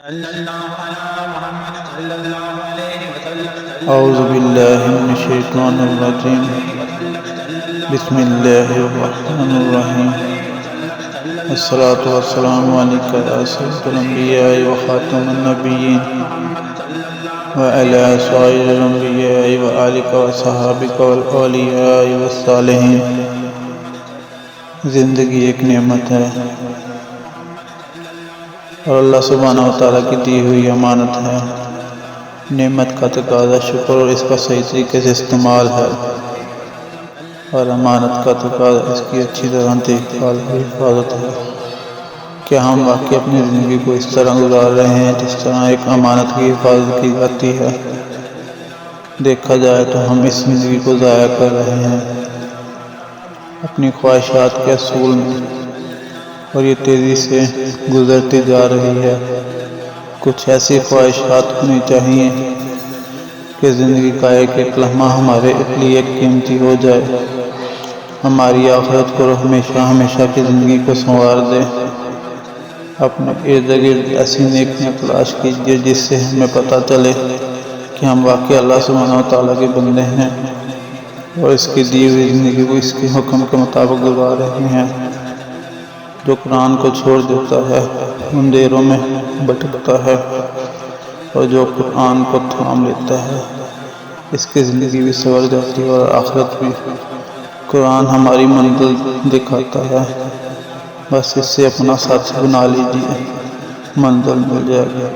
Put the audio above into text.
اعوذ باللہ من الشیطان الرجیم بسم اللہ الرحمن الرحیم الصلاۃ والسلام علیک یا سید الانبیاء وخاتم النبیین وعلی سائر الانبیاء وآلک وصحابک والاولیاء والصالحین۔ زندگی ایک نعمت ہے اور اللہ سبحانہ و تعالیٰ کی دی ہوئی امانت ہے۔ نعمت کا تقاضا شکر اور اس کا صحیح طریقے سے استعمال ہے، اور امانت کا تقاضا اس کی اچھی طرح دیکھ بھال اور حفاظت ہے۔ کیا ہم واقعی اپنی زندگی کو اس طرح گزار رہے ہیں جس طرح ایک امانت کی حفاظت کی جاتی ہے؟ دیکھا جائے تو ہم اس زندگی کو ضائع کر رہے ہیں اپنی خواہشات کے اصول میں، اور یہ تیزی سے گزرتی جا رہی ہے۔ کچھ ایسی خواہشات ہونی چاہیے کہ زندگی کا ایک ایک لمحہ ہمارے لیے قیمتی ہو جائے، ہماری آخرت کو ہمیشہ ہمیشہ کی زندگی کو سنوار دے۔ اپنے ارد گرد ایسی نیکیاں تلاش کیجیے جس سے ہمیں پتہ چلے کہ ہم واقعی اللہ سبحانہ و تعالیٰ کے بندے ہیں اور اس کی دی ہوئی زندگی کو اس کے حکم کے مطابق گزار رہے ہیں۔ جو قرآن کو چھوڑ دیتا ہے اندھیروں میں بھٹکتا ہے، اور جو قرآن کو تھام لیتا ہے اس کی زندگی بھی سنور جاتی ہے اور آخرت بھی۔ قرآن ہماری منزل دکھاتا ہے، بس اس سے اپنا ساتھی بنا لیجیے، منزل مل جائے گی۔